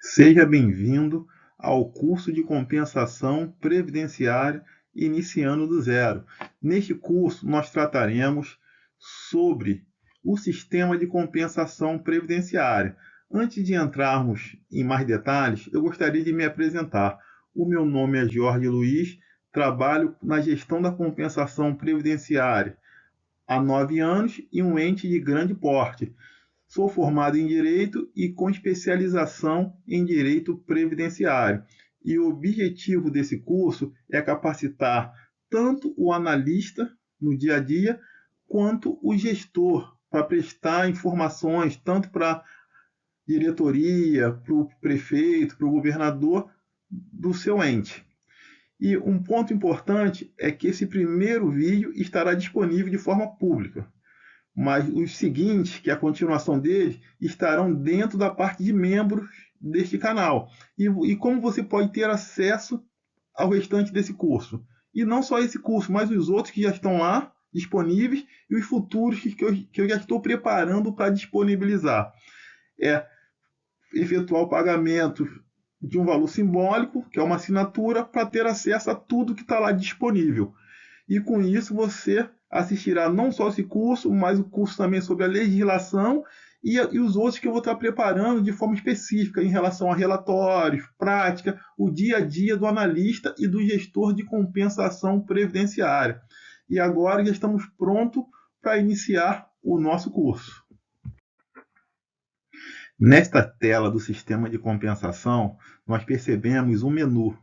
Seja bem-vindo ao curso de compensação previdenciária iniciando do zero. Neste curso, nós trataremos sobre o sistema de compensação previdenciária. Antes de entrarmos em mais detalhes, eu gostaria de me apresentar. O meu nome é Jorge Luiz, trabalho na gestão da compensação previdenciária há 9 anos e um ente de grande porte. Sou formado em Direito e com especialização em Direito Previdenciário. E o objetivo desse curso é capacitar tanto o analista no dia a dia, quanto o gestor para prestar informações tanto para a diretoria, para o prefeito, para o governador do seu ente. E um ponto importante é que esse primeiro vídeo estará disponível de forma pública, mas os seguintes, que é a continuação deles, estarão dentro da parte de membros deste canal. E como você pode ter acesso ao restante desse curso? E não só esse curso, mas os outros que já estão lá disponíveis e os futuros que eu já estou preparando para disponibilizar. É efetuar o pagamento de um valor simbólico, que é uma assinatura, para ter acesso a tudo que está lá disponível. E com isso você assistirá não só esse curso, mas o curso também sobre a legislação e os outros que eu vou estar preparando de forma específica em relação a relatórios, prática, o dia a dia do analista e do gestor de compensação previdenciária. E agora já estamos prontos para iniciar o nosso curso. Nesta tela do sistema de compensação, nós percebemos um menu.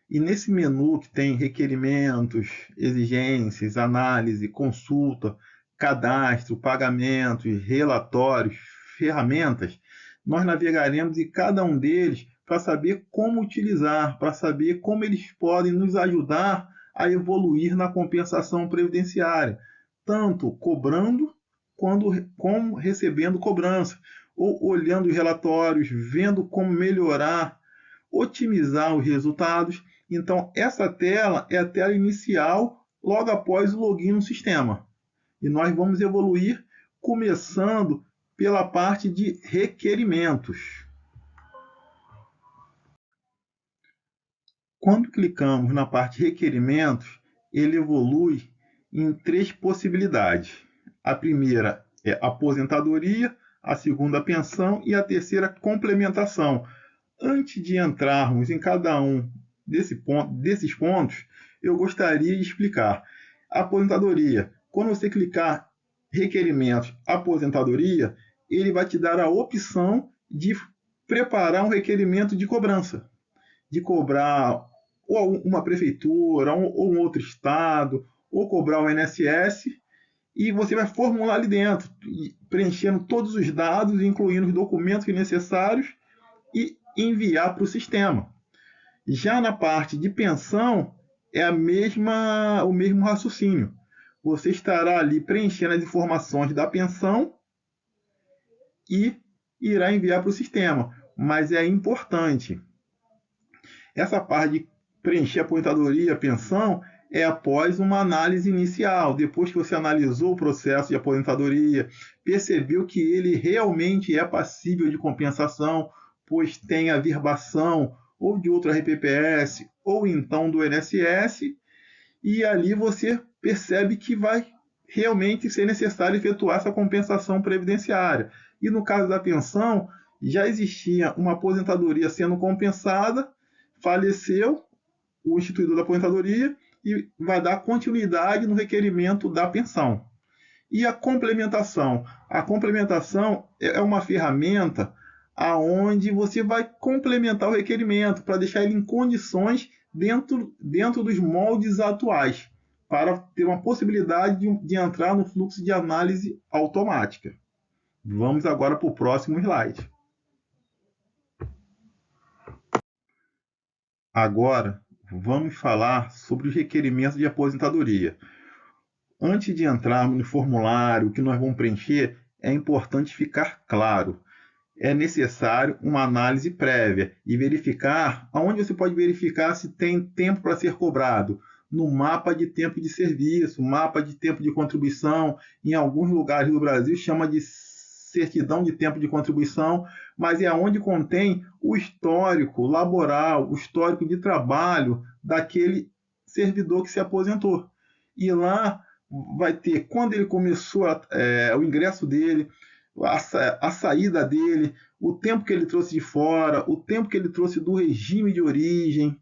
E nesse menu que tem requerimentos, exigências, análise, consulta, cadastro, pagamentos, relatórios, ferramentas, nós navegaremos em cada um deles para saber como utilizar, para saber como eles podem nos ajudar a evoluir na compensação previdenciária, tanto cobrando como recebendo cobrança, ou olhando os relatórios, vendo como melhorar, otimizar os resultados. Então, essa tela é a tela inicial logo após o login no sistema. E nós vamos evoluir começando pela parte de requerimentos. Quando clicamos na parte de requerimentos, ele evolui em 3 possibilidades. A primeira é aposentadoria, a segunda pensão e a terceira complementação. Antes de entrarmos em cada um desses pontos, eu gostaria de explicar. A aposentadoria, quando você clicar requerimentos aposentadoria, ele vai te dar a opção de preparar um requerimento de cobrança, de cobrar ou uma prefeitura, ou um outro estado, ou cobrar o INSS, e você vai formular ali dentro, preenchendo todos os dados, incluindo os documentos necessários, e enviar para o sistema. Já na parte de pensão, é o mesmo raciocínio. Você estará ali preenchendo as informações da pensão e irá enviar para o sistema. Mas é importante, essa parte de preencher a aposentadoria, a pensão, é após uma análise inicial. Depois que você analisou o processo de aposentadoria, percebeu que ele realmente é passível de compensação, pois tem a averbação ou de outro RPPS, ou então do INSS, e ali você percebe que vai realmente ser necessário efetuar essa compensação previdenciária. E no caso da pensão, já existia uma aposentadoria sendo compensada, faleceu o instituidor da aposentadoria e vai dar continuidade no requerimento da pensão. E a complementação? A complementação é uma ferramenta aonde você vai complementar o requerimento para deixar ele em condições dentro dos moldes atuais, para ter uma possibilidade de entrar no fluxo de análise automática. Vamos agora para o próximo slide. Agora, vamos falar sobre os requerimentos de aposentadoria. Antes de entrarmos no formulário que nós vamos preencher, é importante ficar claro. É necessário uma análise prévia e verificar aonde você pode verificar se tem tempo para ser cobrado. No mapa de tempo de serviço, mapa de tempo de contribuição, em alguns lugares do Brasil chama de certidão de tempo de contribuição, mas é onde contém o histórico laboral, o histórico de trabalho daquele servidor que se aposentou. E lá vai ter quando ele começou o ingresso dele, a saída dele, o tempo que ele trouxe de fora, o tempo que ele trouxe do regime de origem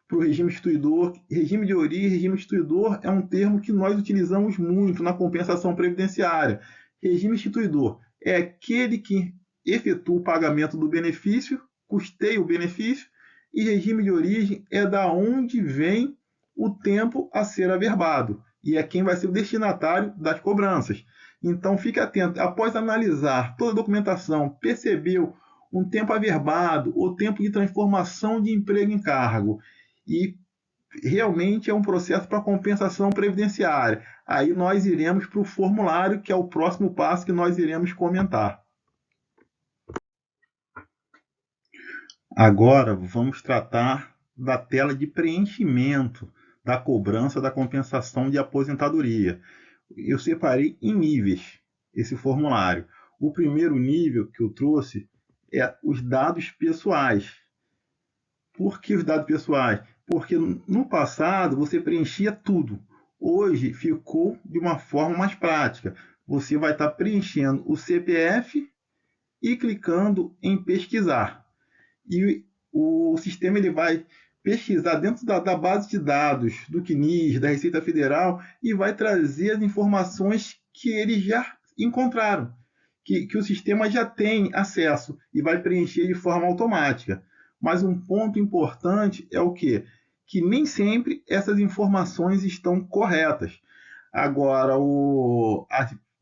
para o regime instituidor. Regime de origem, regime instituidor é um termo que nós utilizamos muito na compensação previdenciária. Regime instituidor é aquele que efetua o pagamento do benefício, custeia o benefício, e regime de origem é da onde vem o tempo a ser averbado, e é quem vai ser o destinatário das cobranças. Então, fique atento. Após analisar toda a documentação, percebeu um tempo averbado ou tempo de transformação de emprego em cargo, e realmente é um processo para compensação previdenciária. Aí nós iremos para o formulário, que é o próximo passo que nós iremos comentar. Agora vamos tratar da tela de preenchimento da cobrança da compensação de aposentadoria. Eu separei em níveis esse formulário. O primeiro nível que eu trouxe é os dados pessoais. Por que os dados pessoais? Porque no passado você preenchia tudo. Hoje ficou de uma forma mais prática. Você vai estar preenchendo o CPF e clicando em pesquisar. E o sistema ele vai pesquisar dentro da base de dados do CNIS, da Receita Federal, e vai trazer as informações que eles já encontraram, que o sistema já tem acesso e vai preencher de forma automática. Mas um ponto importante é o quê? Que nem sempre essas informações estão corretas. Agora,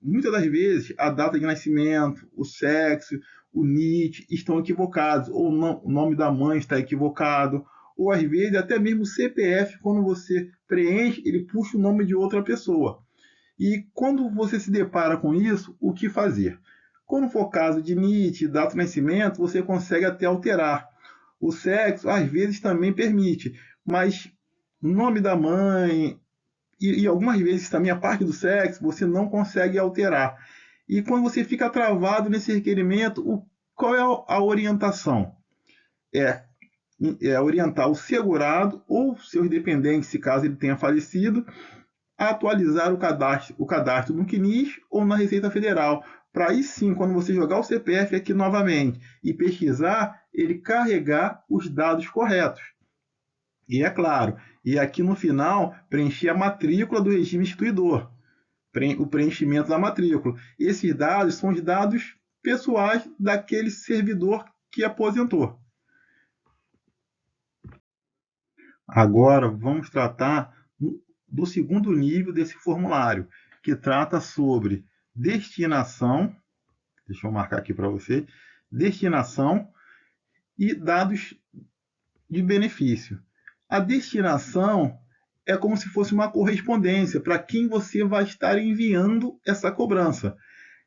muitas das vezes, a data de nascimento, o sexo, o NIT estão equivocados, ou o nome da mãe está equivocado, ou às vezes até mesmo o CPF, quando você preenche, ele puxa o nome de outra pessoa. E quando você se depara com isso, o que fazer? Quando for caso de NIT, data de nascimento, você consegue até alterar. O sexo, às vezes, também permite, mas nome da mãe e algumas vezes também a parte do sexo, você não consegue alterar. E quando você fica travado nesse requerimento, qual é a orientação? É orientar o segurado ou seus dependentes, se caso ele tenha falecido, a atualizar o cadastro no CNIS ou na Receita Federal, para aí sim, quando você jogar o CPF aqui novamente e pesquisar, ele carregar os dados corretos. E é claro, e aqui no final, preencher a matrícula do regime instituidor, o preenchimento da matrícula. Esses dados são os dados pessoais daquele servidor que aposentou. Agora vamos tratar do segundo nível desse formulário, que trata sobre destinação, deixa eu marcar aqui para você, destinação e dados de benefício. A destinação é como se fosse uma correspondência para quem você vai estar enviando essa cobrança.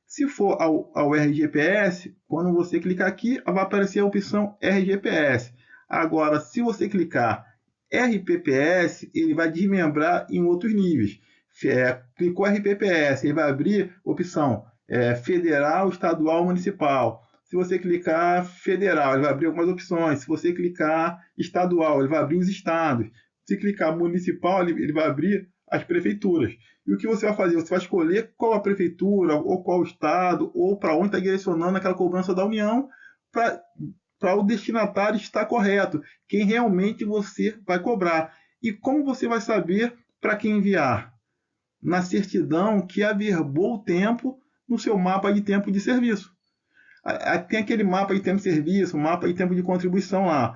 Se for ao RGPS, quando você clicar aqui, vai aparecer a opção RGPS. Agora, se você clicar RPPS, ele vai desmembrar em outros níveis. Clicou RPPS, ele vai abrir opção federal, estadual, municipal. Se você clicar federal, ele vai abrir algumas opções. Se você clicar estadual, ele vai abrir os estados. Se clicar municipal, ele vai abrir as prefeituras. E o que você vai fazer? Você vai escolher qual a prefeitura, ou qual o estado, ou para onde está direcionando aquela cobrança da União, para o destinatário estar correto, quem realmente você vai cobrar. E como você vai saber para quem enviar? Na certidão que averbou o tempo no seu mapa de tempo de serviço. Tem aquele mapa de tempo de serviço, mapa de tempo de contribuição lá.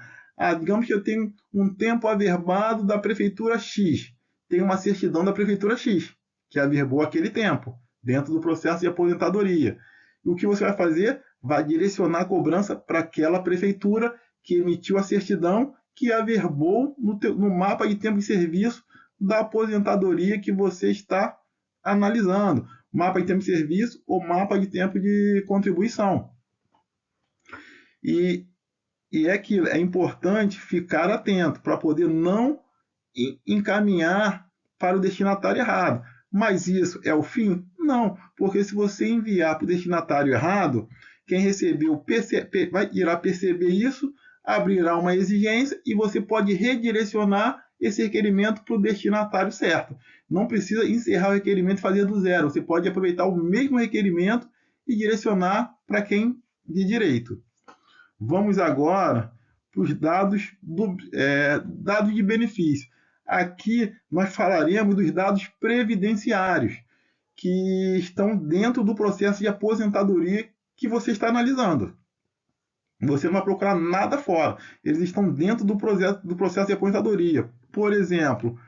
Digamos que eu tenho um tempo averbado da prefeitura X. Tem uma certidão da prefeitura X, que averbou aquele tempo, dentro do processo de aposentadoria. E o que você vai fazer? Vai direcionar a cobrança para aquela prefeitura que emitiu a certidão que averbou no mapa de tempo de serviço da aposentadoria que você está analisando. Mapa de tempo de serviço ou mapa de tempo de contribuição. E é importante ficar atento para poder não encaminhar para o destinatário errado. Mas isso é o fim? Não, porque se você enviar para o destinatário errado, quem recebeu irá perceber isso, abrirá uma exigência e você pode redirecionar esse requerimento para o destinatário certo. Não precisa encerrar o requerimento e fazer do zero. Você pode aproveitar o mesmo requerimento e direcionar para quem de direito. Vamos agora para os dados de benefício. Aqui nós falaremos dos dados previdenciários, que estão dentro do processo de aposentadoria que você está analisando. Você não vai procurar nada fora. Eles estão dentro do processo de aposentadoria. Por exemplo,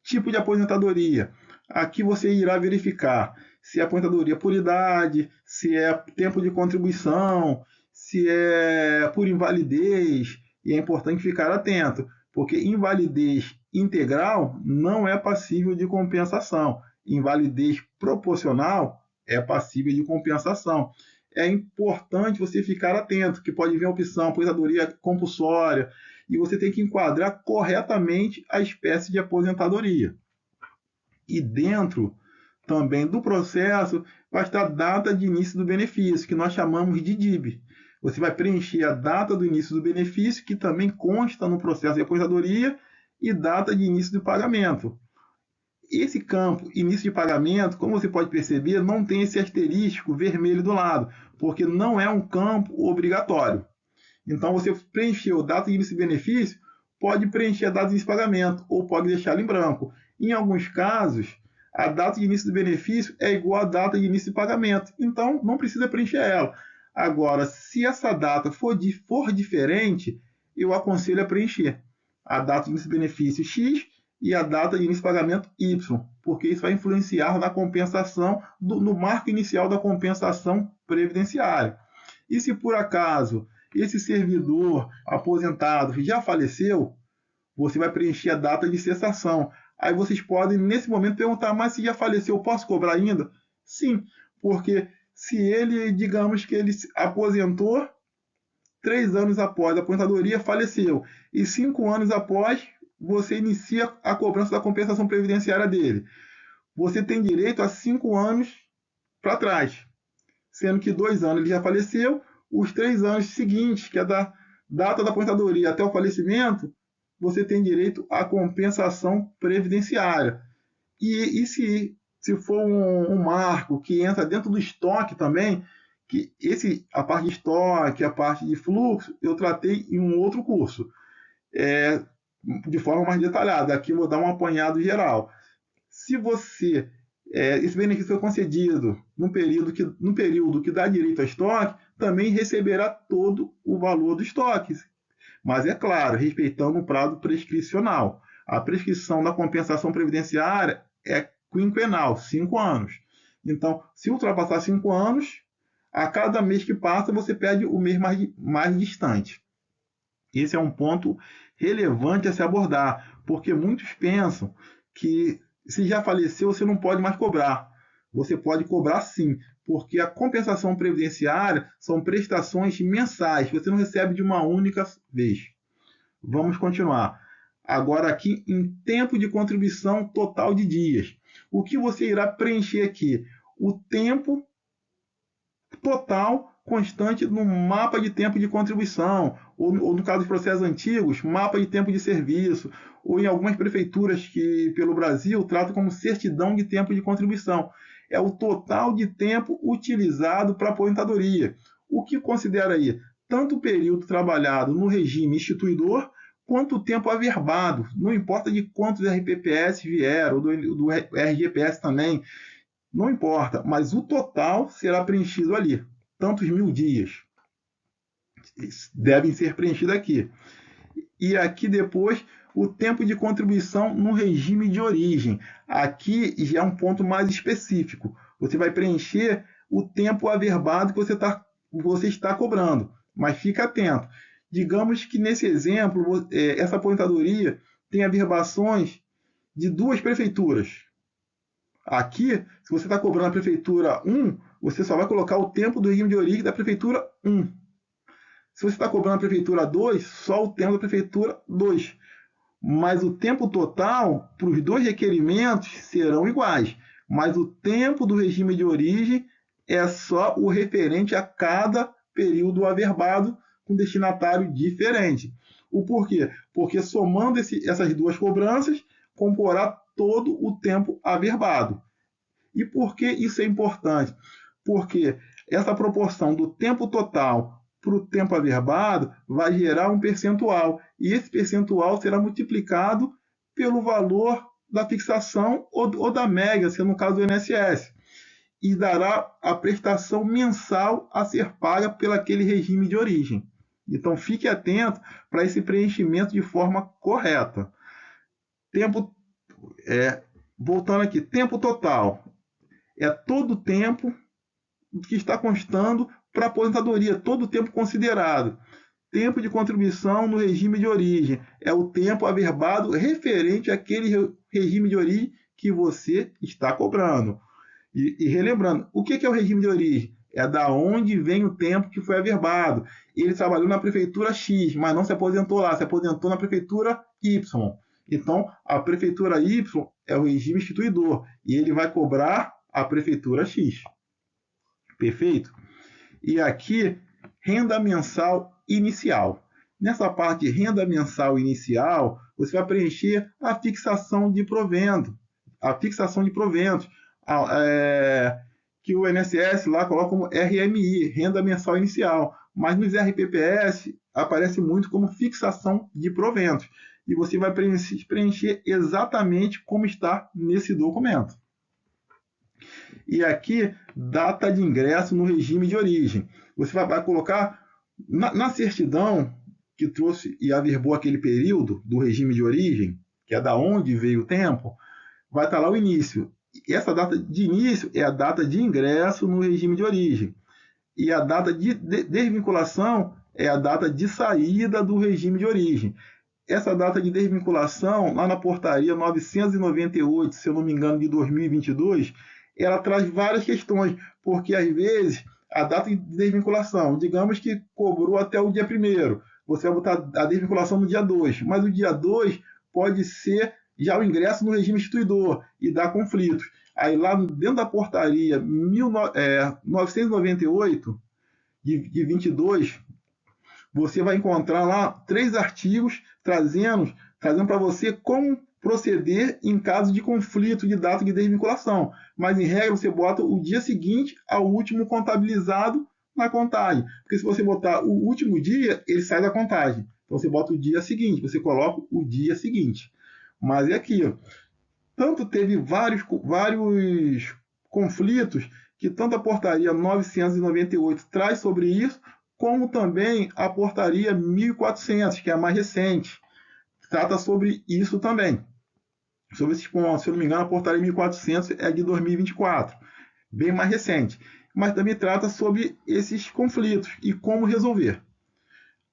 tipo de aposentadoria. Aqui você irá verificar se é aposentadoria por idade, se é tempo de contribuição, se é por invalidez. E é importante ficar atento, porque invalidez integral não é passível de compensação. Invalidez proporcional é passível de compensação. É importante você ficar atento, que pode vir a opção aposentadoria compulsória, e você tem que enquadrar corretamente a espécie de aposentadoria. E dentro também do processo vai estar a data de início do benefício, que nós chamamos de DIB. Você vai preencher a data do início do benefício, que também consta no processo de aposentadoria, e data de início do pagamento. Esse campo, início de pagamento, como você pode perceber, não tem esse asterisco vermelho do lado, porque não é um campo obrigatório. Então, você preencheu data de início de benefício, pode preencher a data de início de pagamento, ou pode deixá-lo em branco. Em alguns casos, a data de início do benefício é igual à data de início de pagamento, então não precisa preencher ela. Agora, se essa data for diferente, eu aconselho a preencher a data de início de benefício X e a data de início de pagamento Y, porque isso vai influenciar na compensação, no marco inicial da compensação previdenciária. E se por acaso esse servidor aposentado já faleceu, você vai preencher a data de cessação. Aí vocês podem, nesse momento, perguntar, mas se já faleceu, posso cobrar ainda? Sim, porque se ele, digamos que ele se aposentou 3 anos após a aposentadoria, faleceu, e 5 anos após, você inicia a cobrança da compensação previdenciária dele. Você tem direito a 5 anos para trás, sendo que 2 anos ele já faleceu, os 3 anos seguintes, que é da data da aposentadoria até o falecimento, você tem direito à compensação previdenciária. E se for um marco que entra dentro do estoque também, que a parte de estoque, a parte de fluxo, eu tratei em um outro curso, de forma mais detalhada. Aqui eu vou dar um apanhado geral. Se esse benefício foi concedido no período que dá direito a estoque, também receberá todo o valor do estoque. Mas é claro, respeitando o prazo prescricional. A prescrição da compensação previdenciária é quinquenal, 5 anos. Então, se ultrapassar 5 anos, a cada mês que passa, você perde o mês mais distante. Esse é um ponto relevante a se abordar, porque muitos pensam que se já faleceu, você não pode mais cobrar. Você pode cobrar sim, porque a compensação previdenciária são prestações mensais, você não recebe de uma única vez. Vamos continuar. Agora aqui em tempo de contribuição total de dias. O que você irá preencher aqui? O tempo total constante no mapa de tempo de contribuição, ou no caso dos processos antigos, mapa de tempo de serviço, ou em algumas prefeituras que pelo Brasil tratam como certidão de tempo de contribuição. É o total de tempo utilizado para aposentadoria. O que considera aí? Tanto o período trabalhado no regime instituidor, quanto o tempo averbado. Não importa de quantos RPPS vieram, ou do RGPS também, não importa, mas o total será preenchido ali. Tantos 1000 dias devem ser preenchidos aqui. E aqui depois o tempo de contribuição no regime de origem. Aqui já é um ponto mais específico. Você vai preencher o tempo averbado que você está cobrando. Mas fica atento. Digamos que nesse exemplo, essa aposentadoria tem averbações de 2 prefeituras. Aqui, se você está cobrando a prefeitura 1, você só vai colocar o tempo do regime de origem da prefeitura 1. Se você está cobrando a prefeitura 2, só o tempo da prefeitura 2. Mas o tempo total para os 2 requerimentos serão iguais. mas o tempo do regime de origem é só o referente a cada período averbado com destinatário diferente. O porquê? Porque somando essas duas cobranças, comporá todo o tempo averbado. E por que isso é importante? Porque essa proporção do tempo total para o tempo averbado vai gerar um percentual, e esse percentual será multiplicado pelo valor da fixação ou da média, se no caso do INSS, e dará a prestação mensal a ser paga pelo aquele regime de origem. Então fique atento para esse preenchimento de forma correta. Voltando aqui, tempo total é todo o tempo que está constando para a aposentadoria, todo o tempo considerado. Tempo de contribuição no regime de origem é o tempo averbado referente àquele regime de origem que você está cobrando. E relembrando, o que é o regime de origem? É da onde vem o tempo que foi averbado. Ele trabalhou na prefeitura X, mas não se aposentou lá, se aposentou na prefeitura Y. Então, a prefeitura Y é o regime instituidor e ele vai cobrar a prefeitura X. Perfeito? E aqui, renda mensal inicial. Nessa parte de renda mensal inicial, você vai preencher a fixação de provento. A fixação de proventos. Que o INSS lá coloca como RMI, renda mensal inicial. Mas nos RPPS aparece muito como fixação de proventos. E você vai preencher exatamente como está nesse documento. E aqui, data de ingresso no regime de origem. Você vai colocar na certidão que trouxe e averbou aquele período do regime de origem, que é da onde veio o tempo, vai estar lá o início. E essa data de início é a data de ingresso no regime de origem. E a data de desvinculação é a data de saída do regime de origem. Essa data de desvinculação, lá na portaria 998, se eu não me engano, de 2022, ela traz várias questões, porque às vezes a data de desvinculação, digamos que cobrou até o dia 1º, você vai botar a desvinculação no dia 2, mas o dia 2 pode ser já o ingresso no regime instituidor e dar conflitos. Aí lá dentro da portaria 998 de 22, você vai encontrar lá 3 artigos trazendo para você como proceder em caso de conflito de data de desvinculação. Mas, em regra, você bota o dia seguinte ao último contabilizado na contagem. Porque se você botar o último dia, ele sai da contagem. Então, você bota o dia seguinte, você coloca o dia seguinte. Mas é aqui, ó. Tanto teve vários conflitos que tanto a portaria 998 traz sobre isso, como também a portaria 1400, que é a mais recente, trata sobre isso também. Sobre esses pontos, se eu não me engano, a portaria 1400 é de 2024, bem mais recente. Mas também trata sobre esses conflitos e como resolver.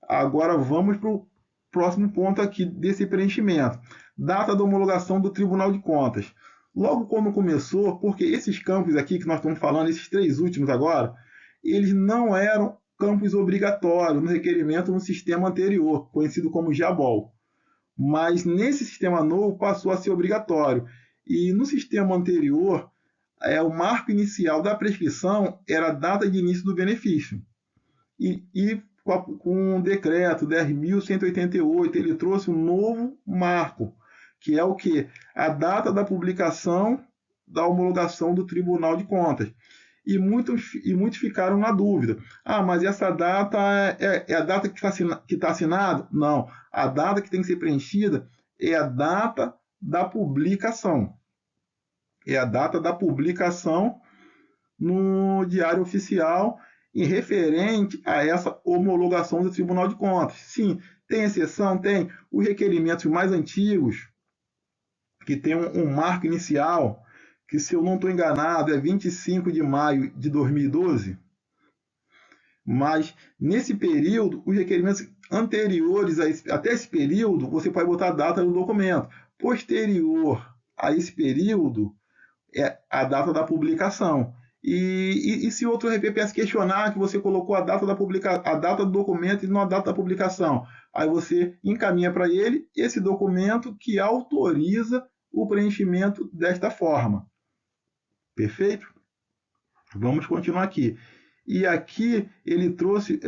Agora vamos para o próximo ponto aqui desse preenchimento. Data da homologação do Tribunal de Contas. Logo quando começou, porque esses campos aqui que nós estamos falando, esses 3 últimos agora, eles não eram campos obrigatórios no requerimento no sistema anterior, conhecido como JABOL. Mas nesse sistema novo passou a ser obrigatório. E no sistema anterior, o marco inicial da prescrição era a data de início do benefício. E com o decreto 10.188, ele trouxe um novo marco, que é o quê? A data da publicação da homologação do Tribunal de Contas. E muitos ficaram na dúvida. Ah, mas essa data é a data que está assinada? Não. A data que tem que ser preenchida é a data da publicação. É a data da publicação no Diário Oficial em referente a essa homologação do Tribunal de Contas. Sim, tem exceção? Tem. Os requerimentos mais antigos, que tem um marco inicial, que, se eu não estou enganado, é 25 de maio de 2012. Mas, nesse período, os requerimentos anteriores até esse período, você pode botar a data do documento. Posterior a esse período, é a data da publicação. E se outro RPPS questionar que você colocou a data do documento e não a data da publicação, aí você encaminha para ele esse documento que autoriza o preenchimento desta forma. Perfeito? Vamos continuar aqui. E aqui ele trouxe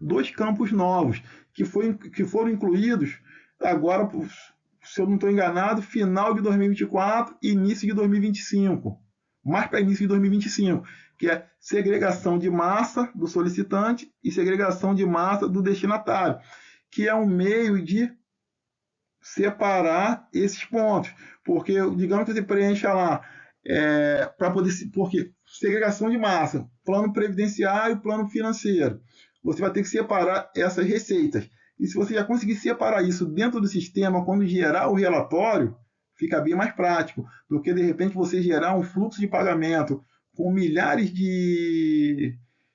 dois campos novos que foram incluídos agora, se eu não estou enganado, final de 2024 e início de 2025. Mais para início de 2025, que é segregação de massa do solicitante e segregação de massa do destinatário, que é um meio de separar esses pontos. Porque, digamos que você preencha lá, para poder. Porque segregação de massa, plano previdenciário, plano financeiro. Você vai ter que separar essas receitas. E se você já conseguir separar isso dentro do sistema, quando gerar o relatório, fica bem mais prático do que, de repente, você gerar um fluxo de pagamento com milhares de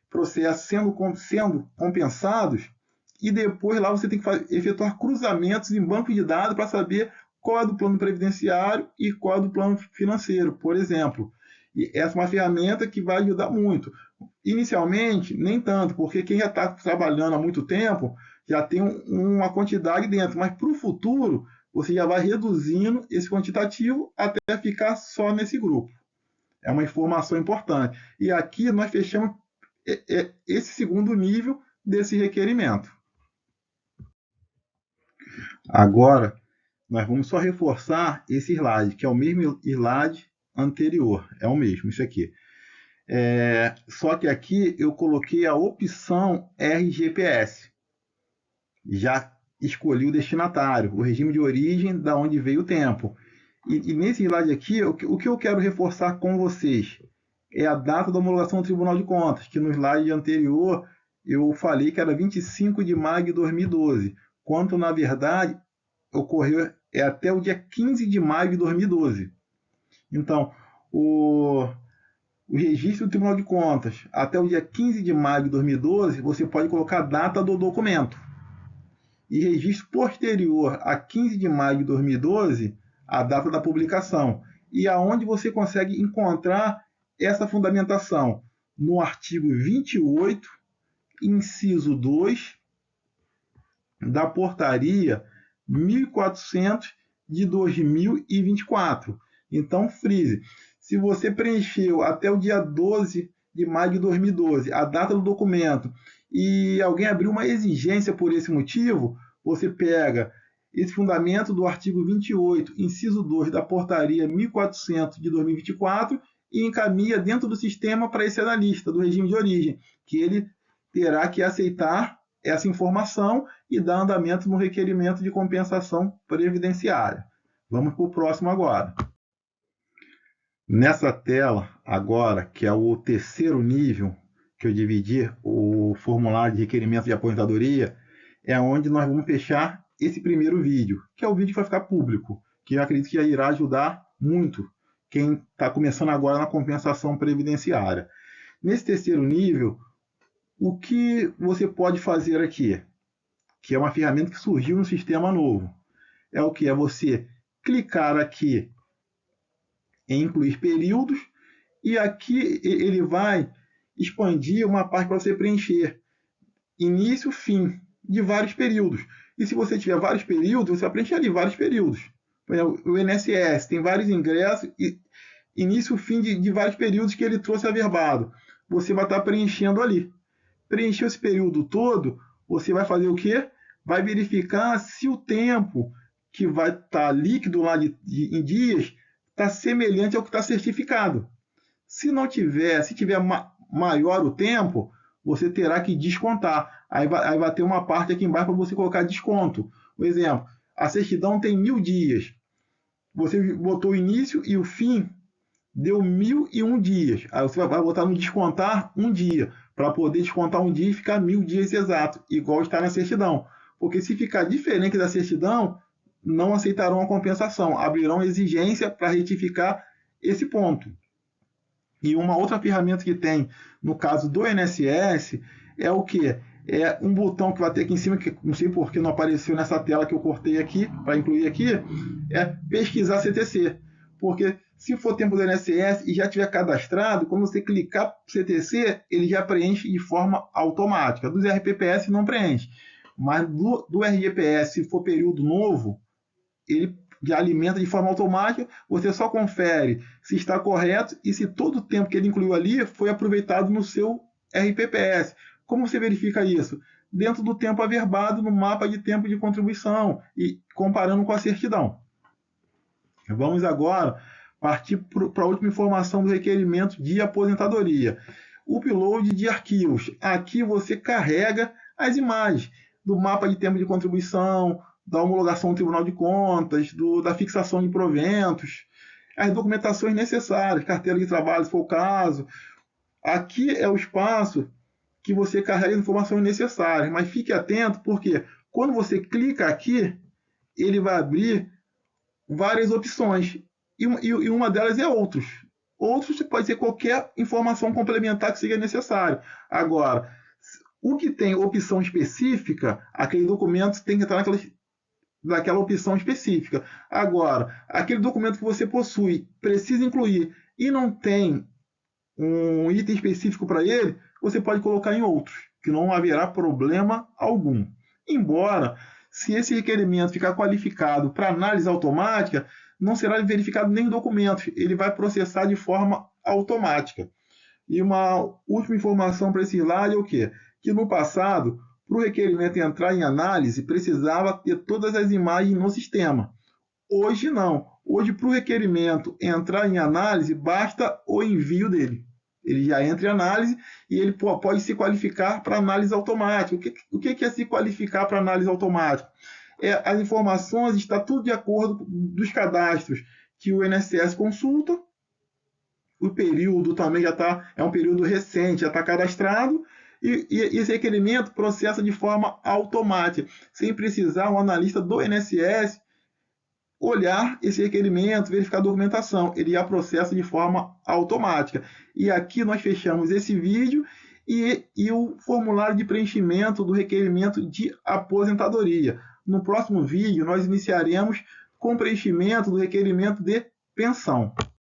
processos sendo compensados, e depois lá você tem que efetuar cruzamentos em banco de dados para saber qual é do plano previdenciário e qual é do plano financeiro, por exemplo. E essa é uma ferramenta que vai ajudar muito. Inicialmente, nem tanto, porque quem já está trabalhando há muito tempo já tem uma quantidade dentro, mas para o futuro você já vai reduzindo esse quantitativo até ficar só nesse grupo. É uma informação importante. E aqui nós fechamos esse segundo nível desse requerimento. Agora, nós vamos só reforçar esse slide, que é o mesmo slide anterior. É o mesmo, isso aqui. Só que aqui eu coloquei a opção RGPS. Já escolhi o destinatário, o regime de origem, da onde veio o tempo. E nesse slide aqui, o que eu quero reforçar com vocês é a data da homologação do Tribunal de Contas, que no slide anterior eu falei que era 25 de maio de 2012, quando na verdade ocorreu até o dia 15 de maio de 2012. Então, o registro do Tribunal de Contas até o dia 15 de maio de 2012, você pode colocar a data do documento. E registro posterior a 15 de maio de 2012, a data da publicação. E aonde você consegue encontrar essa fundamentação? No artigo 28, inciso 2, da portaria 1400 de 2024. Então, frise, se você preencheu até o dia 12 de maio de 2012 a data do documento e alguém abriu uma exigência por esse motivo, você pega esse fundamento do artigo 28, inciso 2 da portaria 1400 de 2024 e encaminha dentro do sistema para esse analista do regime de origem, que ele terá que aceitar essa informação e dar andamento no requerimento de compensação previdenciária. Vamos para o próximo agora. Nessa tela agora, que é o terceiro nível, que eu dividi o formulário de requerimento de aposentadoria, é onde nós vamos fechar esse primeiro vídeo, que é o vídeo que vai ficar público, que eu acredito que já irá ajudar muito quem está começando agora na compensação previdenciária. Nesse terceiro nível, o que você pode fazer aqui, que é uma ferramenta que surgiu no sistema novo, é o que? É você clicar aqui em incluir períodos e aqui ele vai expandir uma parte para você preencher início, fim de vários períodos. E se você tiver vários períodos, você vai preencher ali vários períodos. Por exemplo, o INSS tem vários ingressos e início, fim de vários períodos que ele trouxe averbado. Você vai estar preenchendo ali. Preencheu esse período todo, você vai fazer o quê? Vai verificar se o tempo que vai estar líquido lá em dias está semelhante ao que está certificado. Se não tiver, se tiver maior o tempo, você terá que descontar. Aí vai ter uma parte aqui embaixo para você colocar desconto. Por exemplo, a certidão tem 1000 dias. Você botou o início e o fim, deu 1001 dias. Aí você vai botar no descontar um dia, para poder descontar um dia e ficar 1000 dias exatos, igual está na certidão. Porque se ficar diferente da certidão, não aceitarão a compensação, abrirão exigência para retificar esse ponto. E uma outra ferramenta que tem no caso do INSS é o que? É um botão que vai ter aqui em cima, que não sei por que não apareceu nessa tela que eu cortei aqui, para incluir aqui, é pesquisar CTC. Porque se for tempo do INSS e já tiver cadastrado, quando você clicar no CTC, ele já preenche de forma automática. Dos RPPS não preenche. Mas do RGPS, se for período novo, ele de alimenta de forma automática, você só confere se está correto e se todo o tempo que ele incluiu ali foi aproveitado no seu RPPS. Como você verifica isso? Dentro do tempo averbado no mapa de tempo de contribuição e comparando com a certidão. Vamos agora partir para a última informação do requerimento de aposentadoria. O upload de arquivos. Aqui você carrega as imagens do mapa de tempo de contribuição, da homologação do Tribunal de Contas, da fixação de proventos, as documentações necessárias, carteira de trabalho, se for o caso. Aqui é o espaço que você carrega as informações necessárias, mas fique atento porque quando você clica aqui, ele vai abrir várias opções e uma delas é outros. Outros pode ser qualquer informação complementar que seja necessário. Agora, o que tem opção específica, aquele documento tem que entrar naquela opção específica. Agora, aquele documento que você possui, precisa incluir e não tem um item específico para ele, você pode colocar em outros, que não haverá problema algum. Embora, se esse requerimento ficar qualificado para análise automática, não será verificado nem documentos, ele vai processar de forma automática. E uma última informação para esse slide é o quê? Que no passado, para o requerimento entrar em análise, precisava ter todas as imagens no sistema. Hoje não. Hoje, para o requerimento entrar em análise, basta o envio dele. Ele já entra em análise e ele pode se qualificar para análise automática. O que é se qualificar para análise automática? As informações estão tudo de acordo dos cadastros que o INSS consulta. O período também já é um período recente, já está cadastrado. E esse requerimento processa de forma automática, sem precisar um analista do INSS olhar esse requerimento, verificar a documentação. Ele já processa de forma automática. E aqui nós fechamos esse vídeo e o formulário de preenchimento do requerimento de aposentadoria. No próximo vídeo, nós iniciaremos com o preenchimento do requerimento de pensão.